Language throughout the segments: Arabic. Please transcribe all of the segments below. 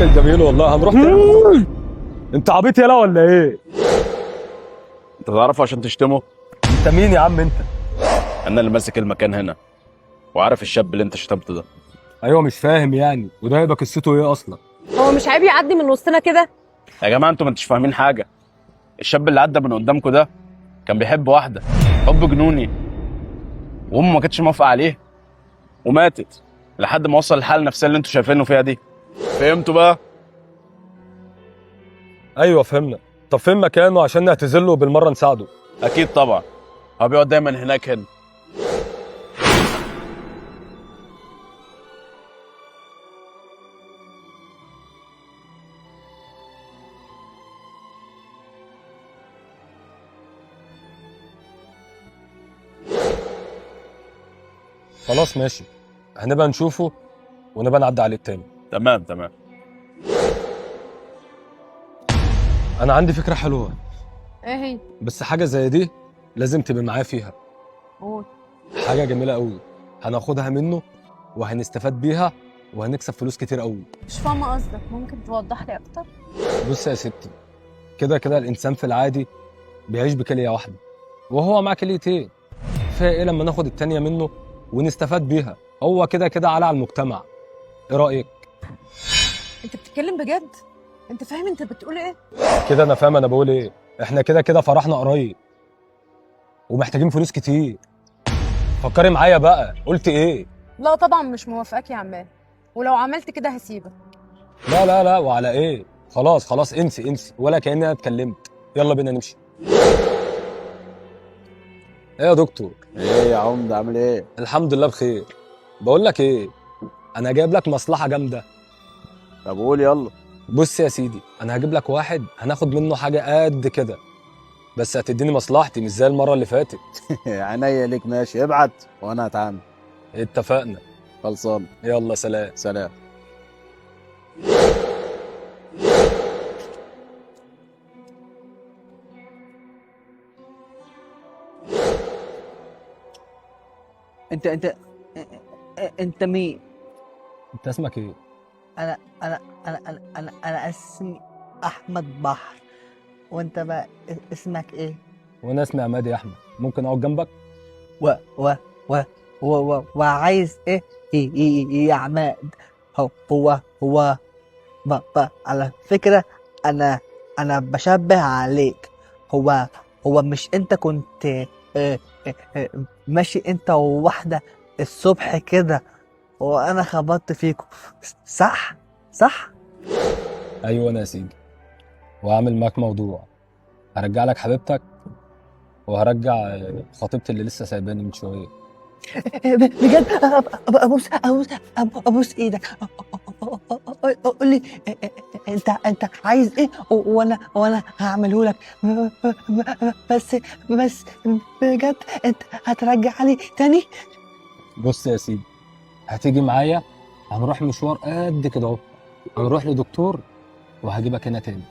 كان جميل والله. هنروح تاني. انت عبيط يالا ولا ايه؟ انت تعرفه عشان تشتمه؟ انت مين يا عم انت؟ انا اللي ماسك المكان هنا وعارف الشاب اللي انت شتمته ده. ايوه مش فاهم يعني، وده هيبقى قصته ايه اصلا؟ هو مش عيب يعدي من وسطنا كده؟ يا جماعه انتوا ما انتش فاهمين حاجه. الشاب اللي عدى من قدامكم ده كان بيحب واحده حب جنوني، وامه ما كانتش موافقه عليه وماتت لحد ما وصل الحاله النفسيه اللي انتوا شايفينه فيها دي. فهمتوا بقى؟ ايوه فهمنا. طب فين مكانه عشان نعتذر له وبالمره نساعده؟ اكيد طبعا، هو بيقعد دايما هناك هنا. خلاص ماشي، هنبقى نشوفه ونبقى نعدي عليه تاني. تمام تمام. انا عندي فكره حلوه، ايه هي؟ بس حاجه زي دي لازم تبقى معايا فيها. قول. حاجه جميله قوي، هناخدها منه وهنستفاد بيها وهنكسب فلوس كتير قوي. مش فاهمه قصدك، ممكن توضح لي اكتر؟ بص يا ستي، كده كده الانسان في العادي بيعيش بكليه واحده وهو معاه كليتين، فيها ايه لما ناخد التانيه منه ونستفاد بيها؟ هو كده كده على المجتمع. ايه رايك؟ انت بتتكلم بجد؟ انت فاهم انت بتقول ايه؟ كده انا فاهم انا بقول ايه. احنا كده كده فرحنا قريب ومحتاجين فلوس كتير. فكري معايا بقى، قلت ايه؟ لا طبعا مش موافقاك يا عمال، ولو عملت كده هسيبك. لا لا لا، وعلى ايه؟ خلاص خلاص، انسي انسي ولا كأني انا اتكلمت. يلا بينا نمشي. ايه يا دكتور؟ ايه يا عمده عامل ايه؟ الحمد لله بخير. بقول لك ايه، انا جايب لك مصلحه جامده. طب قول يلا. بص يا سيدي، انا هجيب لك واحد هناخد منه حاجه قد كده، بس هتديني مصلحتي مش زي المره اللي فاتت. عينيا ليك، ماشي ابعت وانا هتعامل. اتفقنا. خلصان. يلا سلام. سلام. انت مين؟ انت اسمك ايه؟ انا اسمي احمد بحر. وانت بقى اسمك ايه؟ وانا اسمي عماد يا احمد، ممكن اقعد جنبك؟ و و و وعايز ايه يا عماد؟ هو على فكرة انا بشبه عليك. هو مش انت كنت ماشي انت وواحدة الصبح كده وانا خبطت فيكم، صح؟ ايوه انا يا سيدي، وهعمل معاك موضوع. هرجع لك حبيبتك وهرجع خطيبتي اللي لسه سايباني من شويه. بجد؟ ابوس ايدك. قول لي انت عايز ايه وانا هعمله لك. بس بجد انت هترجع لي تاني؟ بص يا سيدي، هتيجي معايا، هنروح مشوار قد كده اهو، هنروح لدكتور وهجيبك هنا تاني.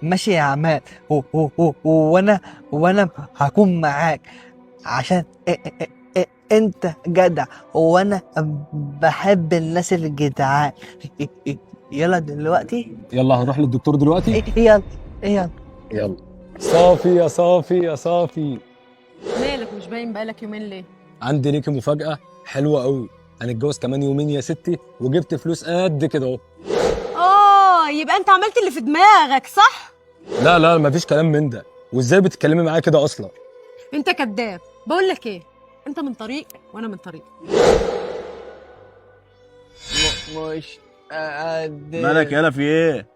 ماشي يا عماد. وانا هكون معاك عشان انت جدع وانا بحب الناس الجدعان. يلا دلوقتي. يلا هنروح للدكتور دلوقتي. يلا. يلا. صافي يا صافي يا صافي، مالك مش باين بقالك يومين ليه؟ عندي ليكي مفاجأة حلوة قوي. هنتجوز كمان يومين يا ستي، وجبت فلوس قد كده اهو. يبقى انت عملت اللي في دماغك صح؟ لا لا، مفيش كلام من ده. وازاي بتتكلمي معايا كده اصلا؟ انت كذاب. بقول لك ايه، انت من طريق وانا من طريق. مش قادر. مالك يالا، في ايه؟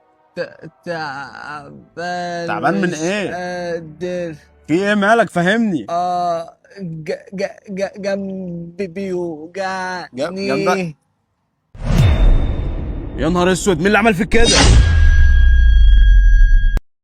تعبان. تعبان من مش ايه؟ قادر. في ايه مالك فهمني؟ جنبي بيوجعني. جنبك؟ يا نهار اسود، مين اللي عمل فيك كده؟